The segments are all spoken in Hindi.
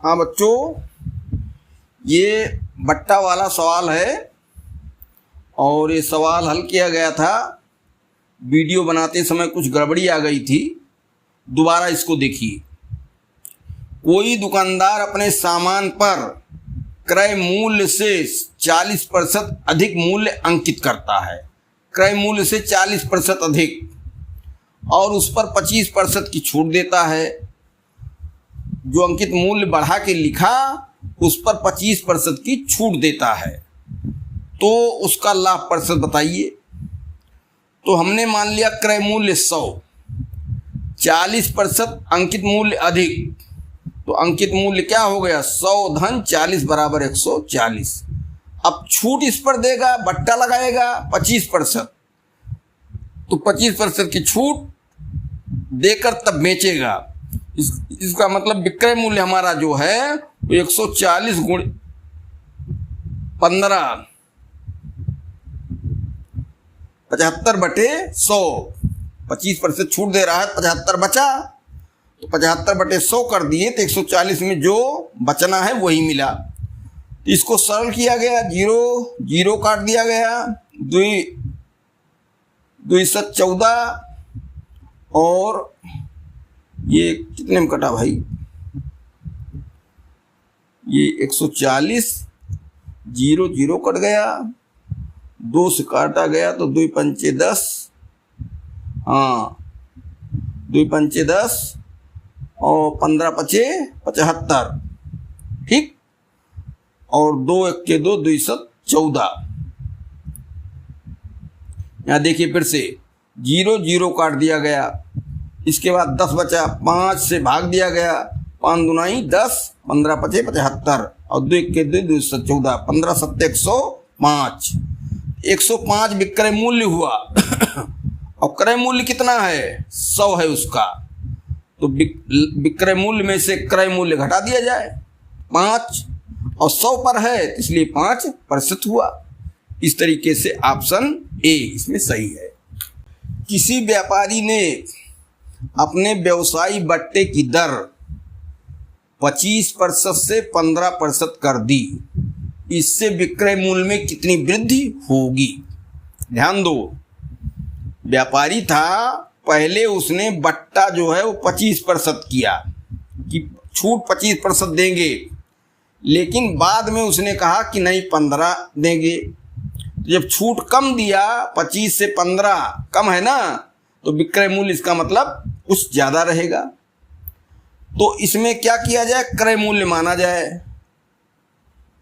हाँ बच्चों, ये बट्टा वाला सवाल है और ये सवाल हल किया गया था। वीडियो बनाते समय कुछ गड़बड़ी आ गई थी, दोबारा इसको देखिए। कोई दुकानदार अपने सामान पर क्रय मूल्य से 40% अधिक मूल्य अंकित करता है, क्रय मूल्य से 40% अधिक, और उस पर 25% की छूट देता है। जो अंकित मूल्य बढ़ा के लिखा उस पर 25% की छूट देता है, तो उसका लाभ प्रतिशत बताइए। तो हमने मान लिया क्रय मूल्य 100, 40% अंकित मूल्य अधिक, तो अंकित मूल्य क्या हो गया 100 धन 40 बराबर 140। अब छूट इस पर देगा, बट्टा लगाएगा 25%, तो 25% की छूट देकर तब बेचेगा। इसका मतलब विक्रय मूल्य हमारा जो है 140 गुण 15, 75 बटे 100, 25% छूट दे रहा है, 75 बचा, तो 75 बटे 100 कर दिए तो 140 में जो बचना है वही मिला। तो इसको सरल किया गया, 0 काट दिया गया, 2 7 14, और ये कितने में कटा भाई, ये 140, 0 कट गया, 2 से काटा गया तो 2 पंचे 10, हाँ 2 पंचे 10 और 15 पचे 75, ठीक, और 2 1 के 2, 2 7 14। यहाँ देखिए फिर से 0 काट दिया गया, इसके बाद 10 बचा, 5 से भाग दिया गया, 5 दूनाई 10, 15 पचे 75, और 2 1 के 2, 2 7 14, 15 7 105। 105 विक्रय मूल्य हुआ और क्रय मूल्य कितना है 100 है उसका, तो विक्रय मूल्य में से क्रय मूल्य घटा दिया जाए 5, और 100 पर है इसलिए 5% हुआ। इस तरीके से ऑप्शन ए इसमें सही है। किसी व्यापारी ने अपने व्यवसायी बट्टे की दर 25% से 15% कर दी, इससे विक्रय मूल्य में कितनी वृद्धि होगी। ध्यान दो, व्यापारी था, पहले उसने बट्टा जो है वो 25% किया कि छूट 25% देंगे, लेकिन बाद में उसने कहा कि नहीं 15 देंगे। जब छूट कम दिया, 25 से 15 कम है ना, तो विक्रय मूल्य इसका मतलब कुछ ज़्यादा रहेगा। तो इसमें क्या किया जाए, क्रय मूल्य माना जाए,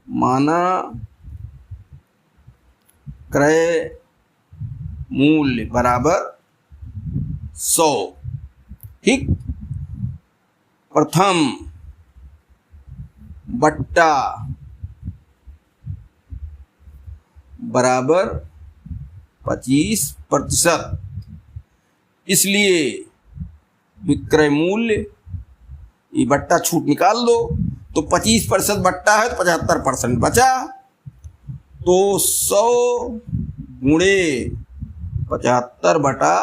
माना क्रय मूल्य बराबर 100, ठीक। प्रथम बट्टा बराबर 25%, इसलिए विक्रय मूल्य, ये बट्टा छूट निकाल दो, तो 25% बट्टा है तो 75% बचा, तो 100 गुणे 75 बटा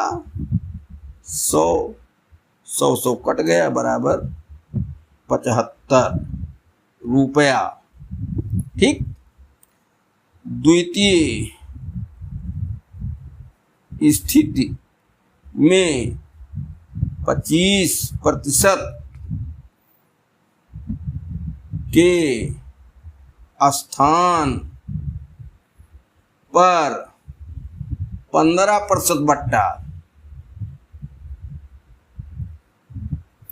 100, 100 कट गया बराबर 75 रुपया, ठीक। द्वितीय स्थिति में 25% के स्थान पर 15% बट्टा,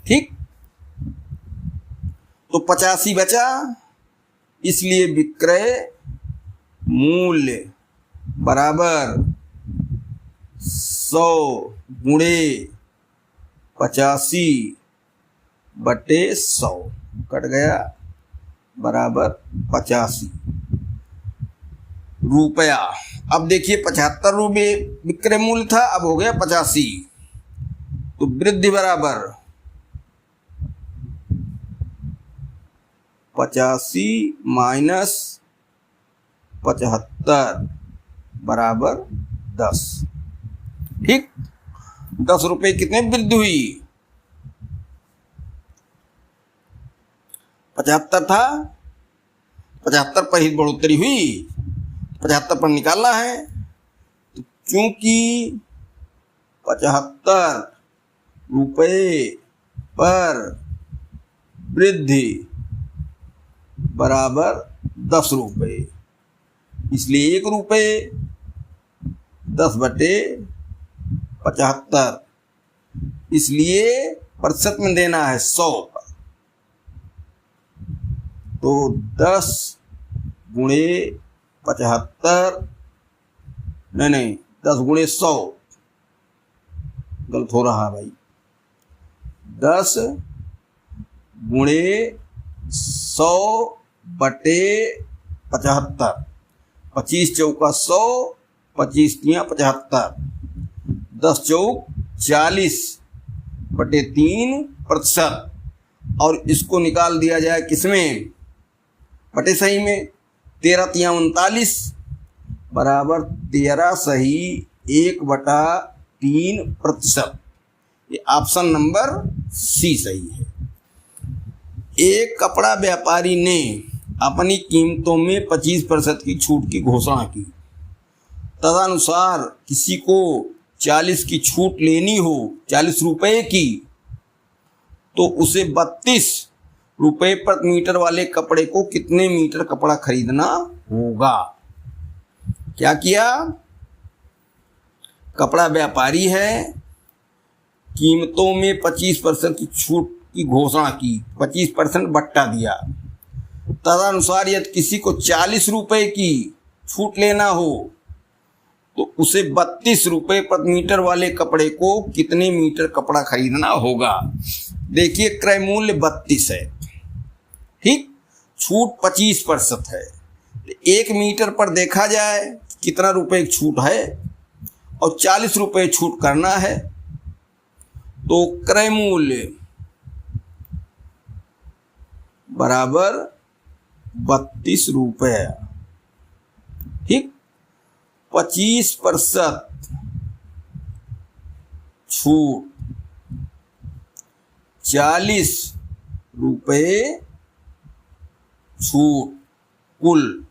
ठीक, तो 85 बचा, इसलिए विक्रय मूल्य बराबर 100 गुणे 85 बटे 100 कट गया बराबर 85 रुपया। अब देखिए 75 रुपये विक्रय मूल्य था, अब हो गया 85, तो वृद्धि बराबर 85 माइनस 75 बराबर 10, ठीक। 10 रुपये कितने वृद्धि हुई, 75 था, 75 पर ही बढ़ोतरी हुई, 75 पर निकालना है। तो चूंकि 75 रुपये पर वृद्धि बराबर 10 रुपये, इसलिए 1 रुपये 10/75, इसलिए प्रतिशत में देना है 100 पर। तो 10 गुणे 75, नहीं 10 गुणे 100, गलत हो रहा है भाई, 10 गुणे 100/75, 25 चौका 100, 25 तियां 75, 10 चौक 40/3%। और इसको निकाल दिया जाए किसमें, बटे सही में, 13 तियां 39 बराबर 13 सही 1/3%। ये ऑप्शन नंबर सी सही है। एक कपड़ा व्यापारी ने अपनी कीमतों में 25% की छूट की घोषणा की। तदनुसार किसी को 40 की छूट लेनी हो, 40 रुपये की, तो उसे 32 रुपये प्रति मीटर वाले कपड़े को कितने मीटर कपड़ा खरीदना होगा। क्या किया, कपड़ा व्यापारी है, कीमतों में 25% की छूट की घोषणा की, 25% बट्टा दिया। तदनुसार यदि किसी को 40 रुपये की छूट लेना हो तो उसे 32 रुपये प्रति मीटर वाले कपड़े को कितने मीटर कपड़ा खरीदना होगा। देखिए क्रय मूल्य 32 है, ठीक, छूट 25% है। 1 मीटर पर देखा जाए कितना रुपए की छूट है और 40 रुपये छूट करना है, तो क्रय मूल्य बराबर 32 रुपये, ठीक, 25% छूट, 40 रुपये छूट कुल,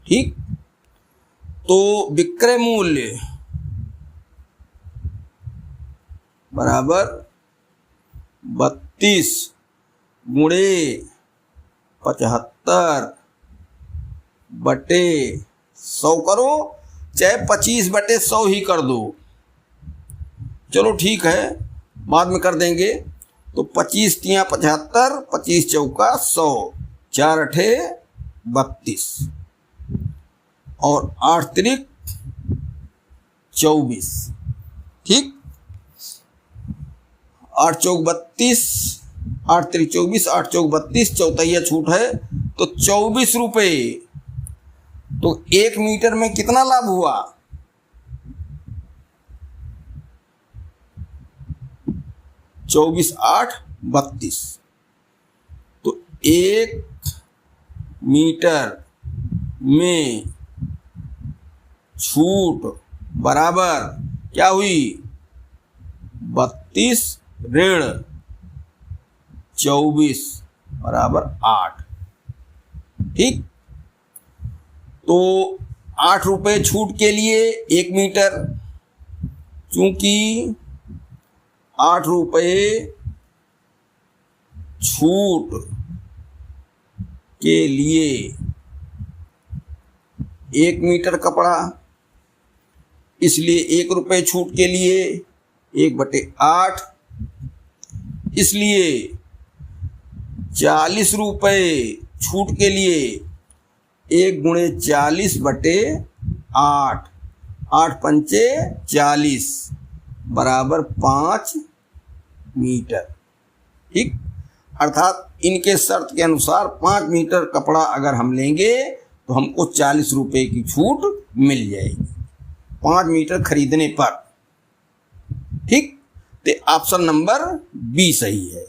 ठीक। तो विक्रय मूल्य बराबर 32 गुणे 75 बटे 100 करो, चाहे 25/100 ही कर दो, चलो ठीक है, बाद में कर देंगे। तो 25 तियां 75, 25 चौका 100, 4 अठे 32 और 8 तिरिक 24, ठीक, 8 चौक 32, 8 तिरिक 24, 8 चौक 32, चौथाइया छूट है तो 24 रुपये। तो 1 मीटर में कितना लाभ हुआ, 24 8 32। तो 1 मीटर में छूट बराबर क्या हुई, 32 ऋण 24 बराबर 8, ठीक। तो 8 रुपये छूट के लिए 1 मीटर, चूंकि 8 रुपये छूट के लिए 1 मीटर कपड़ा, इसलिए 1 रुपये छूट के लिए 1/8, इसलिए 40 रुपये छूट के लिए 1 गुणे 40/8, 8 पंचे 40 बराबर 5 मीटर, ठीक। अर्थात इनके शर्त के अनुसार 5 मीटर कपड़ा अगर हम लेंगे तो हमको 40 रुपये की छूट मिल जाएगी 5 मीटर खरीदने पर, ठीक। तो ऑप्शन नंबर बी सही है।